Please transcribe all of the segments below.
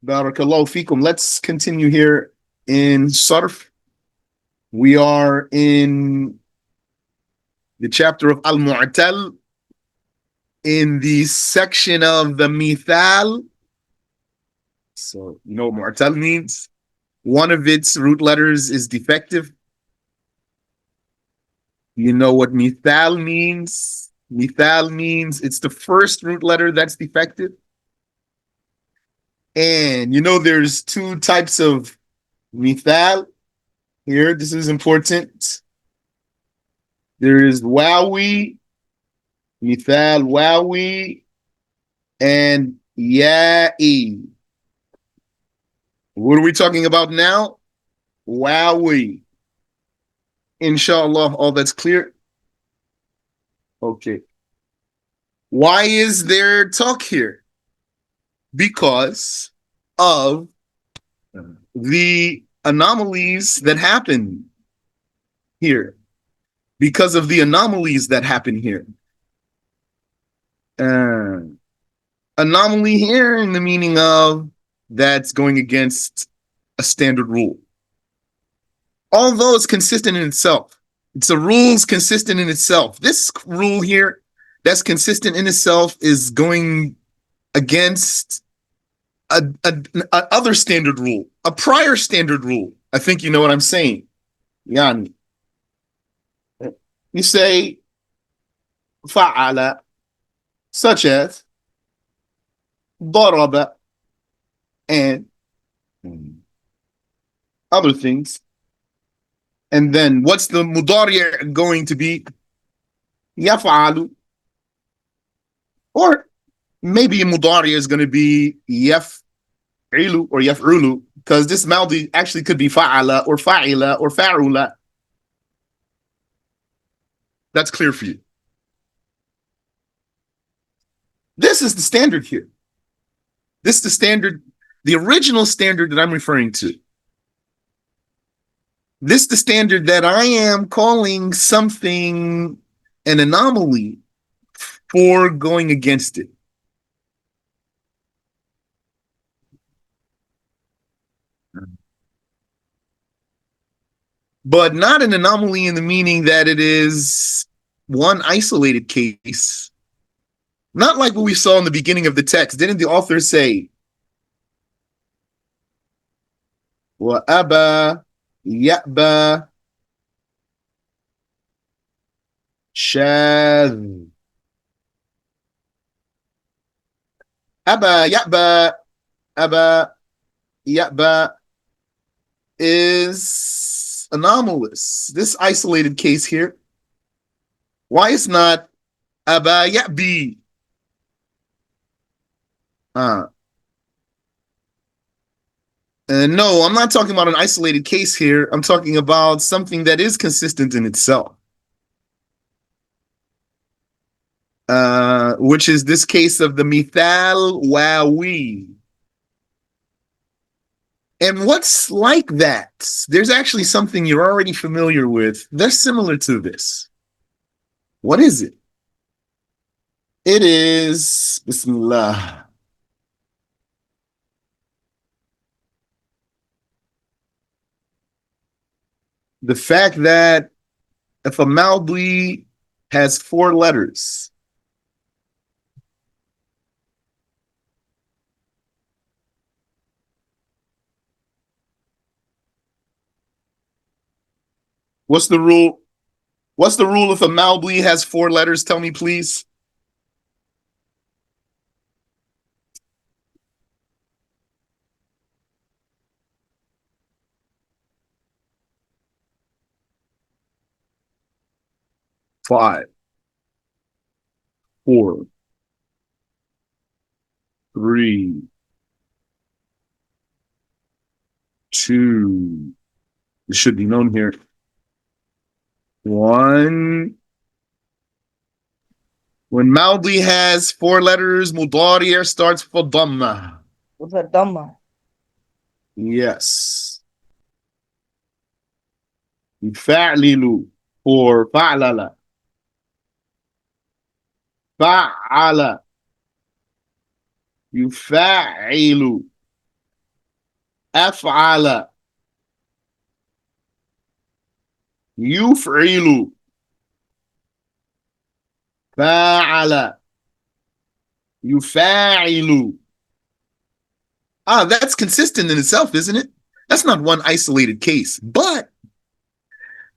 Barakallahu fikum. Let's continue here in Sarf. We are in the chapter of Al-Mu'tal in the section of the Mithaal. So, you know what Mu'tal means? One of its root letters is defective. You know what Mithaal means? Mithaal means it's the first root letter that's defective. And you know there's two types of Mithaal here. This is important. There is Waawi, Mithaal Waawi, and Ya'i. What are we talking about now? Waawi. Inshallah, all that's clear. Okay. Why is there talk here? Because of the anomalies that happen here. Because of the anomalies that happen here. Anomaly here in the meaning of that's going against a standard rule. Although it's consistent in itself. It's a rule's consistent in itself. This rule here that's consistent in itself is going against a other standard rule, a prior standard rule. I think you know what I'm saying. Yani. You say fa'ala, such as daraba and other things. And then what's the mudari' going to be? Yaf'alu. Or maybe mudari' is going to be yaf'ilu or yaf'ulu, because this maldi actually could be fa'ala or fa'ila or fa'ula. That's clear for you. This is the standard here. This is the standard, the original standard that I'm referring to. This is the standard that I am calling something an anomaly for going against it. But not an anomaly in the meaning that it is one isolated case. Not like what we saw in the beginning of the text. Didn't the author say, وَأَبَى يَأْبَى شاذ. أبى يأبى أبى يأبى is anomalous. This isolated case here. Why it's not أبى يأبي? No, I'm not talking about an isolated case here. I'm talking about something that is consistent in itself. Which is this case of the Mithaal Waawi. And what's like that? There's actually something you're already familiar with. They're similar to this. What is it? It is, Bismillah. The fact that if a Maldi has 4 letters, what's the rule? What's the rule if a Maldi has 4 letters? Tell me, please. Five, 4, 3, 2. It should be known here. 1. When Maldi has 4 letters, Mudari' starts for Dhamma. What's a Dhamma? Yes. Fa'lilu for fa'lala. Fa'ala. Yufa'ilu. أفعل يفعل فاعل يفاعل. That's consistent in itself, isn't it? That's not one isolated case. But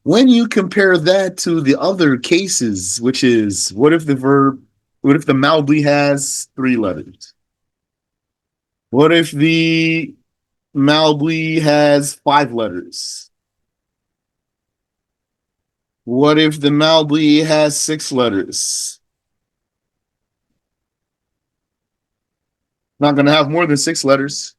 when you compare that to the other cases, which is what if the Malbi has 3 letters? What if the Malbi has 5 letters? What if the Malbi has 6 letters? Not going to have more than 6 letters.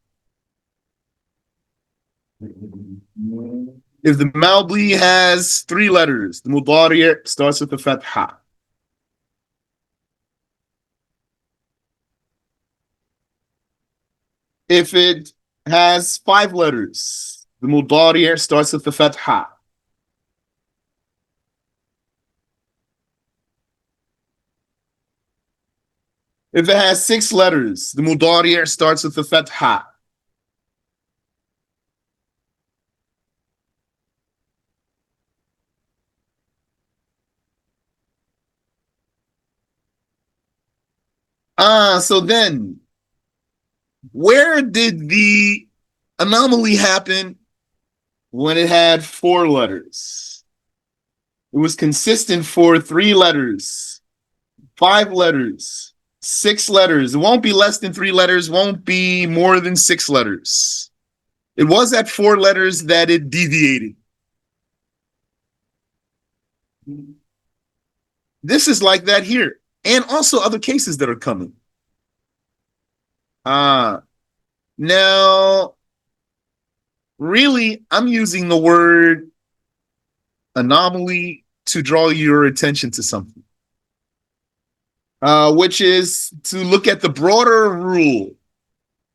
If the Malbi has 3 letters, the Mudari starts with the Fatha. If it has 5 letters, the Mudari starts with the Fatha. If it has 6 letters, the Mudari starts with the Fatha. So then, where did the anomaly happen when it had 4 letters? It was consistent for 3 letters, 5 letters, 6 letters. It won't be less than 3 letters, won't be more than 6 letters. It was at 4 letters that it deviated. This is like that here, and also other cases that are coming. Now, really, I'm using the word anomaly to draw your attention to something, which is to look at the broader rule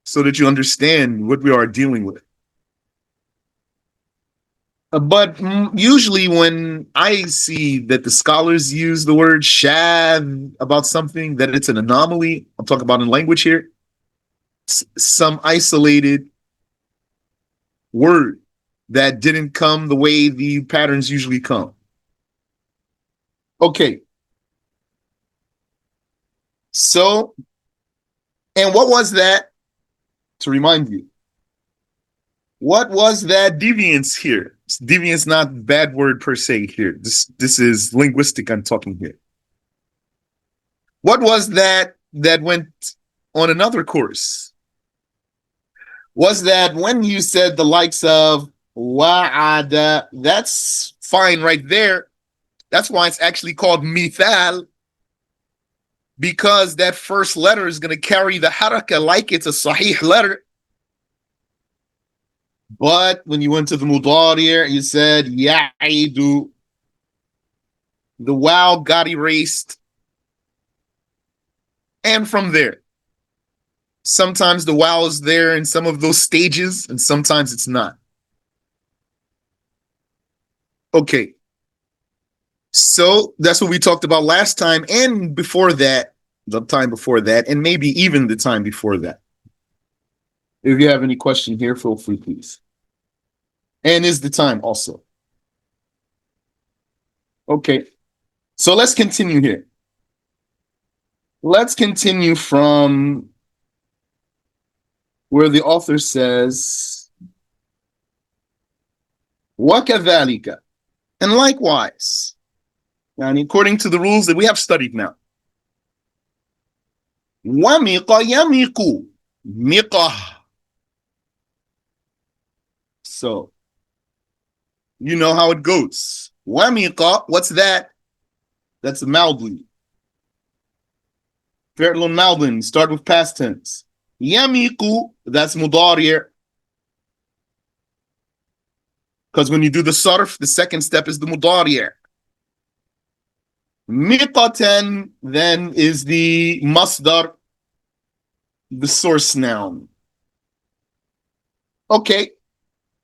so that you understand what we are dealing with. But usually when I see that the scholars use the word shadh about something, that it's an anomaly, I'm talking about in language here, some isolated word that didn't come the way the patterns usually come. Okay. So, and what was that? To remind you, what was that deviance here? Deviance, not bad word per se here. This is linguistic I'm talking here. What was that went on another course? Was that when you said the likes of wa'ada, that's fine right there. That's why it's actually called Mithaal, because that first letter is going to carry the haraka like it's a sahih letter. But when you went to the mudari, you said ya'idu, the wow got erased. And from there, sometimes the wow is there in some of those stages, and sometimes it's not. Okay. So that's what we talked about last time, and before that, the time before that, and maybe even the time before that. If you have any question here, feel free, please. And is the time also. Okay. So let's continue here. Let's continue from where the author says, وَكَذَلِكَ, and likewise, and according to the rules that we have studied now. وَمِقَ يَمِقُ, miqah. So, you know how it goes. وَمِقَ, what's that? That's a malbli. Fi'lun malbin, start with past tense. Yamiqu, that's mudari'. Because when you do the sarf, the second step is the mudari'. Miqatan then is the masdar, the source noun. Okay,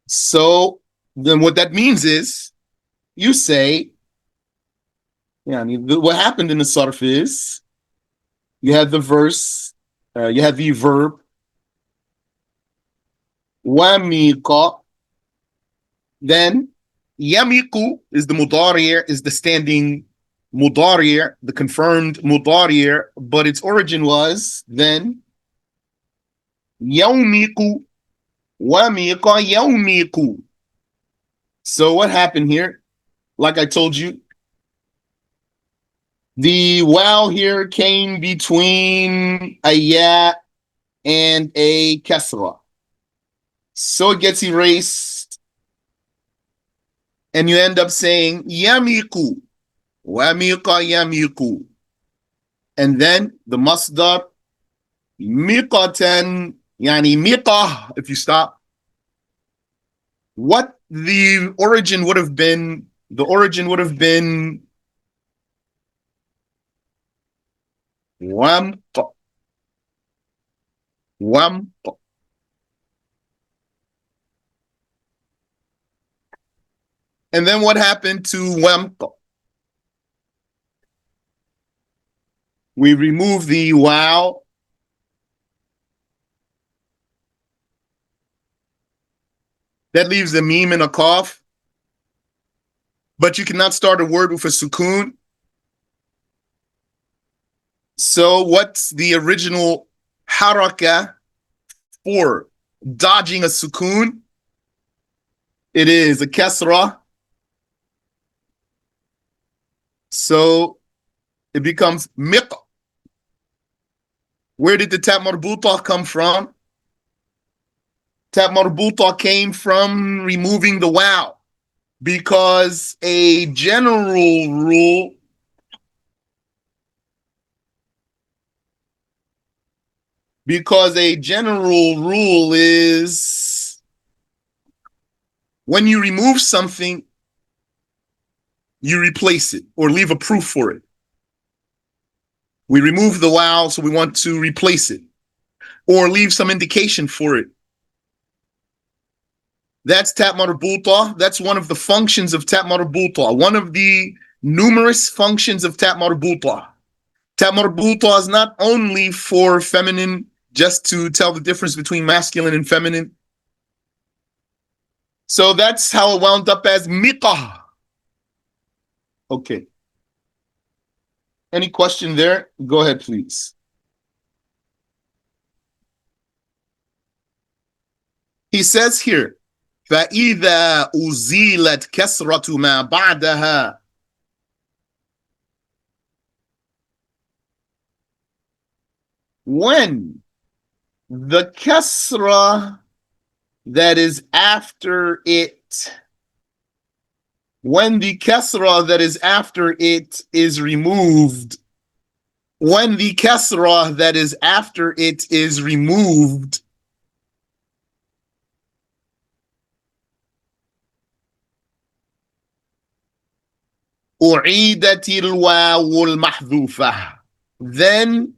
so then what that means is you say, what happened in the sarf is you had the verse, you had the verb وميقا. Then yamiku is the mudari', is the standing mudari', the confirmed mudari', but its origin was then yawmiku, wamiqa yawmiku. So what happened here? Like I told you, the wow here came between a ya and a kasra. So it gets erased, and you end up saying yamiku, wamiqa yamiku. And then the masdar, miqatan, yani miqah, if you stop. What the origin would have been wamqa, wamqa. And then what happened to wamqa? We remove the wow. That leaves a meme and a cough. But you cannot start a word with a sukoon. So what's the original haraka for dodging a sukoon? It is a kasra. So it becomes miq. Where did the tat marbuta come from? Tat marbuta came from removing the wow, because a general rule is when you remove something, you replace it or leave a proof for it. We remove the wow, so we want to replace it or leave some indication for it. That's tat marbuta. That's one of the functions of tat marbuta, one of the numerous functions of tat marbuta. Tat marbuta is not only for feminine, just to tell the difference between masculine and feminine. So that's how it wound up as miqah. Okay. Any question there? Go ahead, please. He says here, فَإِذَا أُزِيلَتْ كَسْرَةُ مَا بَعْدَهَا. When the kasra that is after it, is removed, أُعِيدَتِ الْوَاوُ الْمَحْذُوفَةِ. Then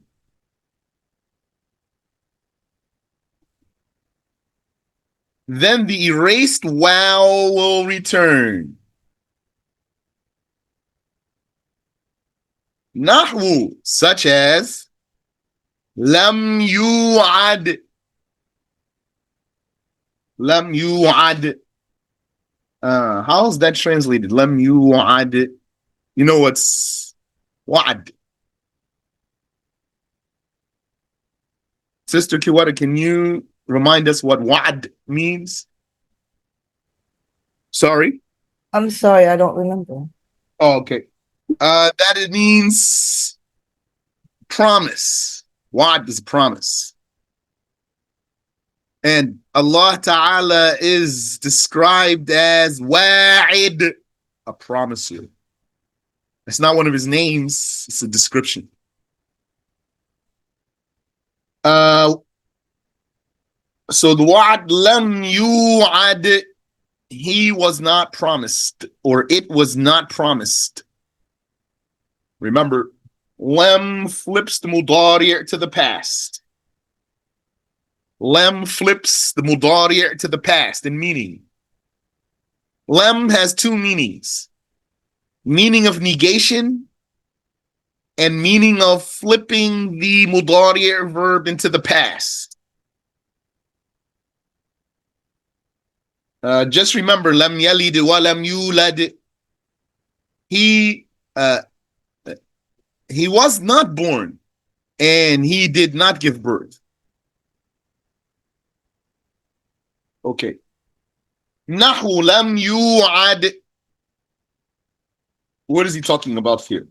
the erased wow will return. Nahwu, such as lam yu'ad. Lam yu'ad. How's that translated? Lam yu'ad. You know what's wa'ad? Sister Kiwata, can you remind us what wa'ad means? Sorry? I'm sorry, I don't remember. Oh, okay. That it means promise. Wa'ad is promise. And Allah Ta'ala is described as wa'id, a promiser. It's not one of his names, it's a description. So the wa'ad, lam yu'ad, he was not promised, or it was not promised. Remember, lam flips the mudari' to the past. Lam flips the mudari' to the past in meaning. Lam has two meanings. Meaning of negation and meaning of flipping the mudari' verb into the past. Just remember, lam yalid wa lam yulad. He was not born, and he did not give birth. Okay. Nahu lam yu'ad. What is he talking about here?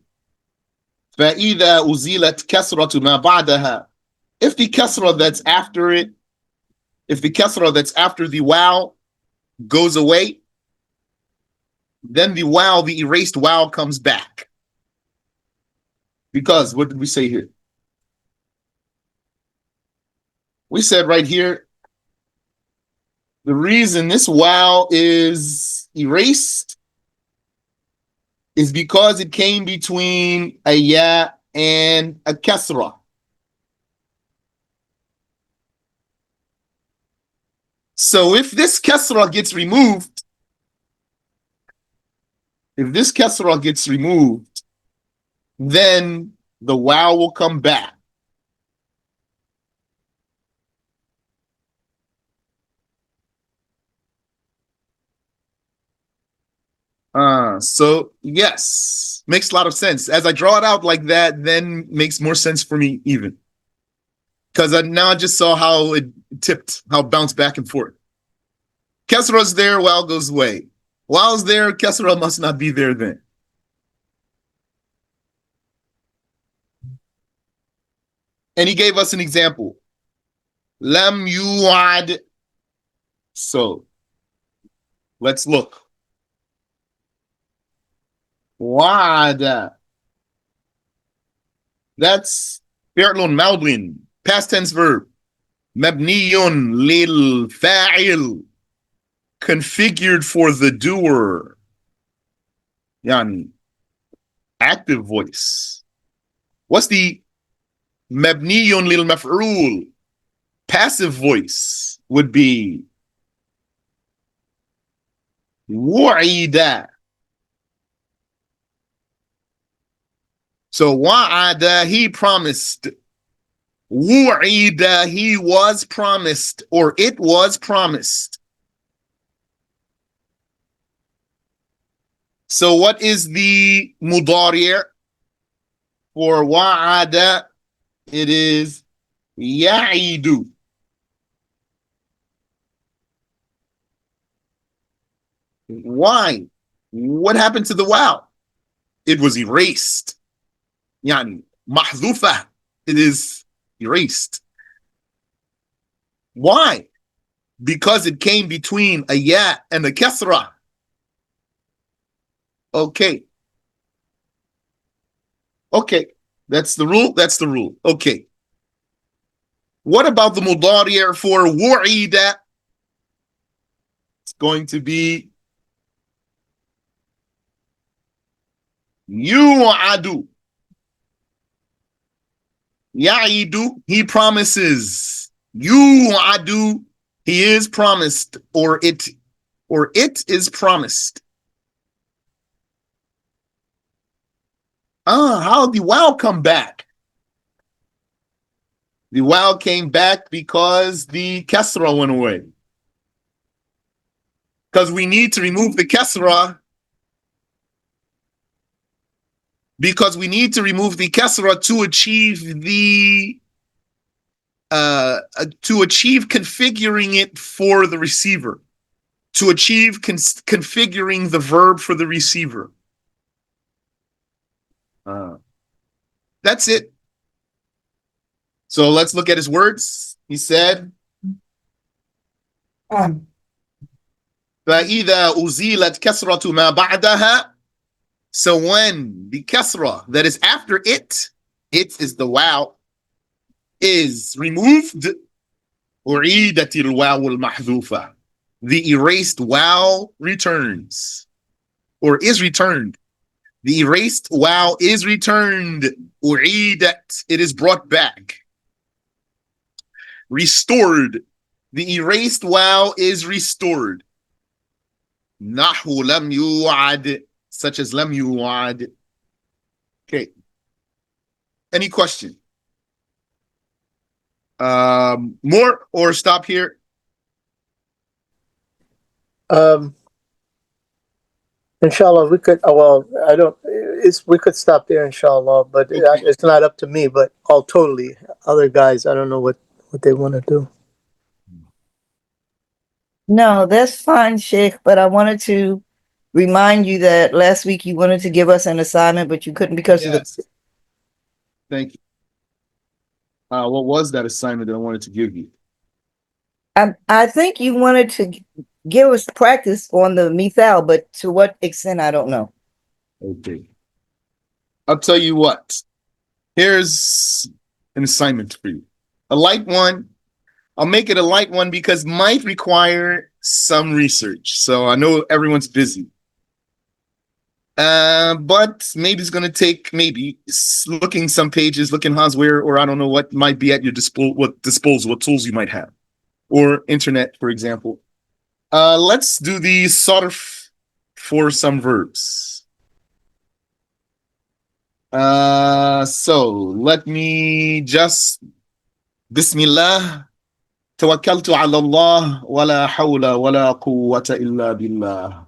فَإِذَا أُزِيلَتْ كَسْرَةُ مَا بَعْدَهَا. If the kasra that's after it, if the kasra that's after the wow goes away, then the wow, the erased wow, comes back. Because what did we say here? We said right here, the reason this wow is erased is because it came between a ya and a kasra. So if this kasra gets removed, then the wow will come back. So yes, makes a lot of sense. As I draw it out like that, then makes more sense for me even. Because now I just saw how it tipped, how it bounced back and forth. Kesra's there, wow goes away. Wow's there, Kesra must not be there then. And he gave us an example. Lam yu'ad. So let's look. Wa'ada. That's fi'lun madin, past tense verb. Mabniyun lil fa'il, configured for the doer. Yani, active voice. What's the mabniyun lil maf'ul? Passive voice would be wu'ida. So wa'ada, he promised. Wu'ida, he was promised, or it was promised. So what is the mudari' for wa'ada? It is ya'idu. Why? What happened to the wow? It was erased. Yani, mahzufa. It is erased. Why? Because it came between a ya and a kasra. Okay. That's the rule. Okay. What about the mudari' for wu'ida? It's going to be yu'adu. Ya'idu, he promises. Yu'adu, he is promised, or it is promised. How did the wow come back? The wow came back because the kasra went away. Because we need to remove the kasra. Because we need to remove the kasra to achieve the configuring it for the receiver, to achieve configuring the verb for the receiver. That's it. So let's look at his words. He said, فَإِذَا أُزِيلَتْ كَسْرَةُ مَا بَعْدَهَا. So when the kasra that is after it is the wow, is removed, أُعِيدَتِ الْوَاوُ الْمَحْذُوفَةِ. The erased wow returns, or is returned. The erased wow is returned. أُعِيدَت. It is brought back. Restored. The erased wow is restored. نَحْوُ لَمْ يُوعَدْ. Such as lam yu'ad. Okay. Any question? More or stop here? Um, inshallah, we could. Well, I don't. We could stop there, inshallah, but Okay. it's not up to me. But all totally other guys. I don't know what they want to do. No, that's fine, Sheikh, but I wanted to remind you that last week you wanted to give us an assignment, but you couldn't because of the. Yes. Thank you. What was that assignment that I wanted to give you? I think you wanted to give us practice on the Mithaal, but to what extent, I don't know. Okay. I'll tell you what. Here's an assignment for you. A light one. I'll make it a light one because might require some research. So I know everyone's busy. But maybe it's going to take looking some pages, looking Hasware, or I don't know what might be at your disposal, what tools you might have, or internet, for example. Let's do the Sarf for some verbs. So let me just Bismillah. توكلت على الله ولا حول ولا قوة إلا بالله.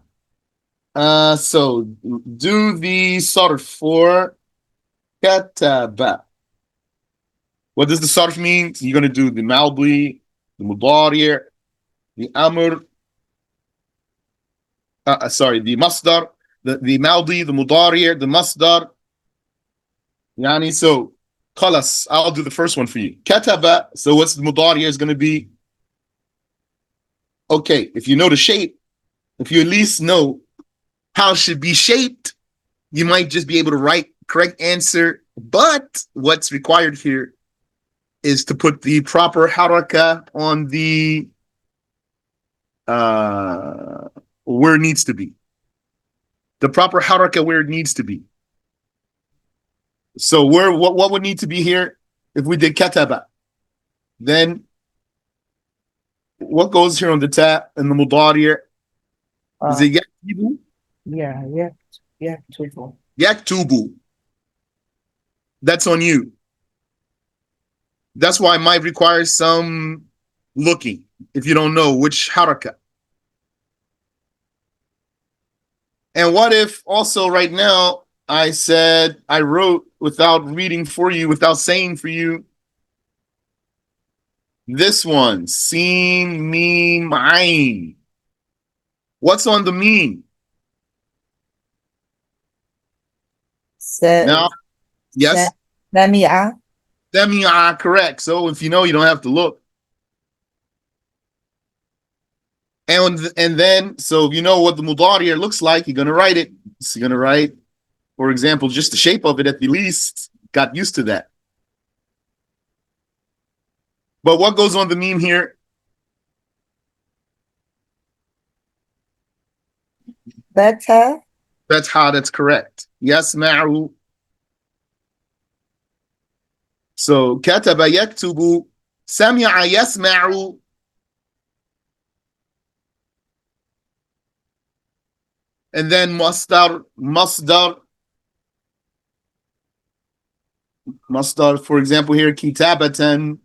So do the sarf for kataba. What does the sarf mean? So you're going to do the malbi, the mudari, the amr, the masdar, the maldi, the mudari, the masdar. Yani, so khalas, I'll do the first one for you. Kataba, so what's the mudari is going to be? Okay, if you know the shape, if you at least know how it should be shaped, you might just be able to write correct answer. But what's required here is to put the proper haraka on the where it needs to be. The proper haraka where it needs to be. So what would need to be here if we did kataba? Then what goes here on the ta and the mudari? Is it yaktubu? Yeah, truthful. Yaktubu. That's on you. That's why it might require some looking if you don't know which haraka. And what if also right now I wrote without reading for you, without saying for you, this one, Sin Mim Ain. What's on the meme? Now, yes, Samia. Semia, correct. So if you know, you don't have to look. And then, so if you know what the mudari looks like, you're gonna write it. So you're gonna write, for example, just the shape of it at the least. Got used to that. But what goes on the meme here? Beta. That's how that's correct. Yes, ma'u. So kataba yaktubu, sami'a yasma'u. And then masdar, for example, here, kitabatan.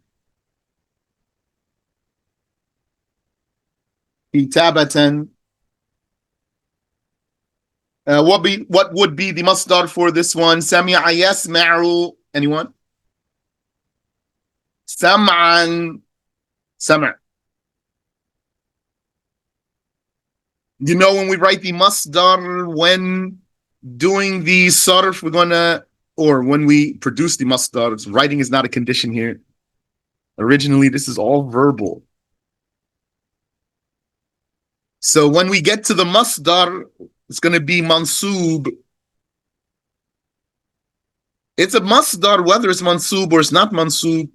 What would be the masdar for this one? Sami'a yasma'u. Anyone? Sam'an. Sam'. You know, when we write the masdar, when doing the sarf, or when we produce the masdar, writing is not a condition here. Originally, this is all verbal. So when we get to the masdar, it's going to be mansub. It's a masdar, whether it's mansub or it's not mansub.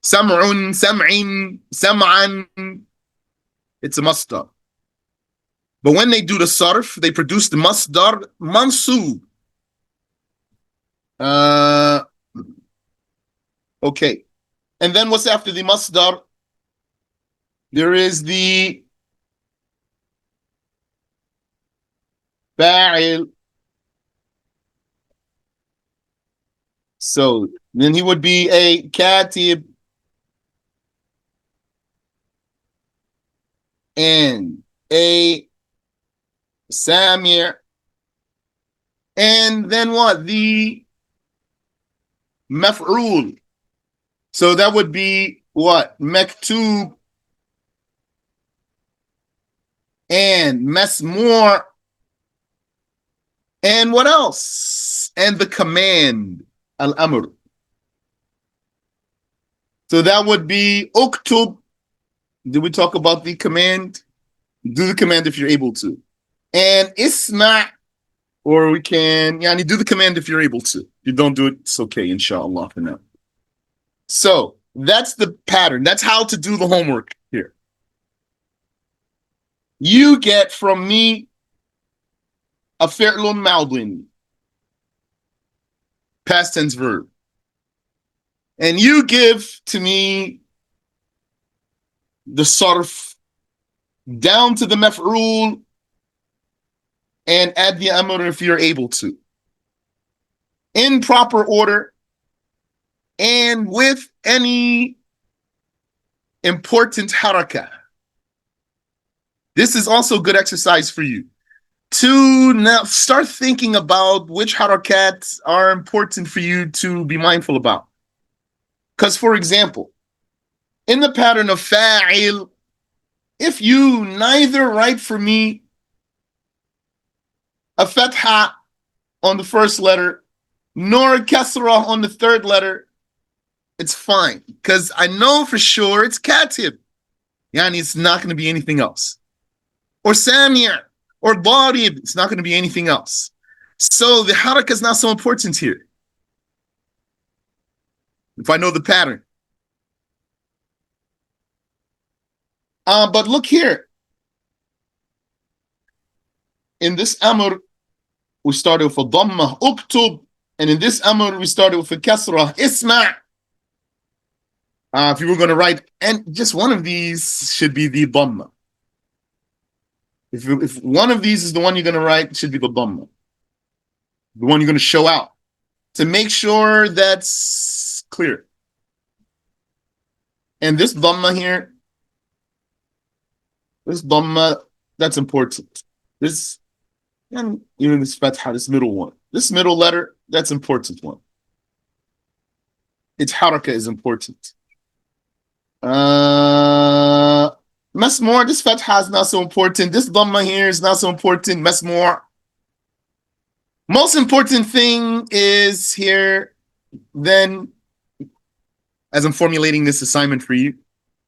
Sam'un, sam'in, sam'an. It's a masdar. But when they do the sarf, they produce the masdar mansub. Okay. And then what's after the masdar? There is the fa'il. So then he would be a katib. and a samir. And then what? The maf'ul. So that would be what? Maktub and masmur. And what else? And the command, al-amr. So that would be uktub. Did we talk about the command? Do the command if you're able to. And isma, or we can, yani, do the command if you're able to. If you don't do it, it's okay, inshallah, for now. So that's the pattern. That's how to do the homework here. You get from me a fi'lun madin, past tense verb. And you give to me the sarf down to the maf'ul and add the amr if you're able to. In proper order and with any important harakah. This is also good exercise for you to now start thinking about which harakats are important for you to be mindful about. Because, for example, in the pattern of fa'il, if you neither write for me a fatha on the first letter nor a kasra on the third letter, it's fine. Because I know for sure it's katib. Yani, it's not going to be anything else. Or samir, or darib, it's not going to be anything else. So the harakah is not so important here. If I know the pattern. But look here. In this amr, we started with a dhamma, uktub. And in this amr, we started with a kasra, isma. If you were going to write, and just one of these should be the dhamma. If one of these is the one you're going to write, it should be the dhamma. The one you're going to show out. To make sure that's clear. And this dhamma here, this dhamma, that's important. This, and even this fatha, this middle one. This middle letter, that's important one. Its harakah is important. Masmur, this fatha is not so important. This dhamma here is not so important. Masmur. Most important thing is here, then, as I'm formulating this assignment for you,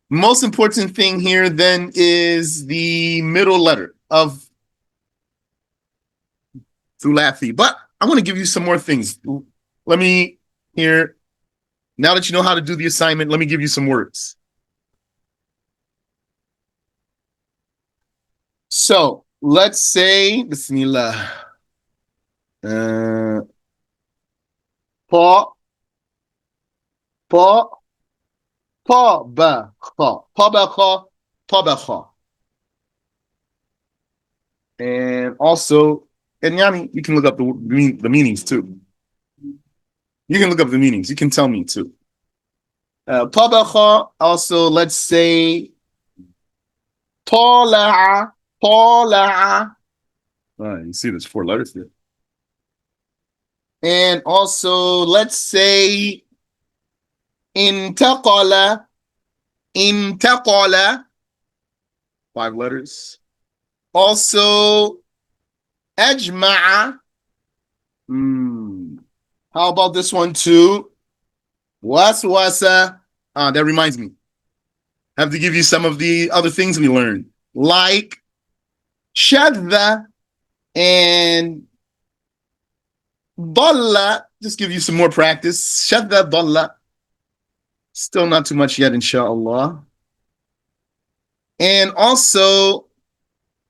most important thing here then is the middle letter of thulathi. But I want to give you some more things. Let me here, now that you know how to do the assignment, let me give you some words. So let's say, Bismillah. Pa, tabacha. And also, and Yani, you can look up the meanings too. You can look up the meanings. You can tell me too. Tabacha, also, let's say, tala'a. You see there's 4 letters there. And also, let's say, intaqala, 5 letters. Also, ajma'a. How about this one too? Waswasa. That reminds me. I have to give you some of the other things we learned, like shadda and dalla. Just give you some more practice. Shadda, dalla. Still not too much yet, inshallah. And also,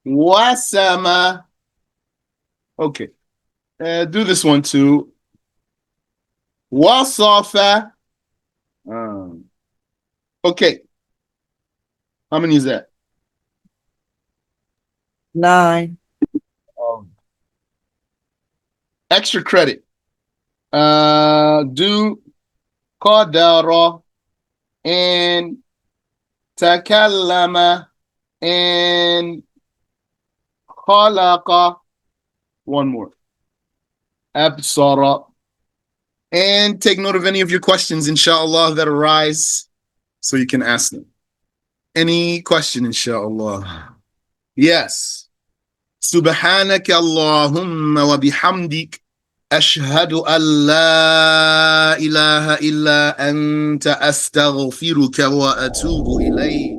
wasama. Okay. Do this one too. Wasafa. Okay. How many is that? 9. Extra credit. Do qadara and takallama And khalaqa, one more. Absara. And take note of any of your questions, inshallah, that arise so you can ask them. Any question, inshallah? Yes. Subhanaka Allahumma wa bihamdik. أشهد أن لا إله إلا أنت أستغفرك وأتوب إليك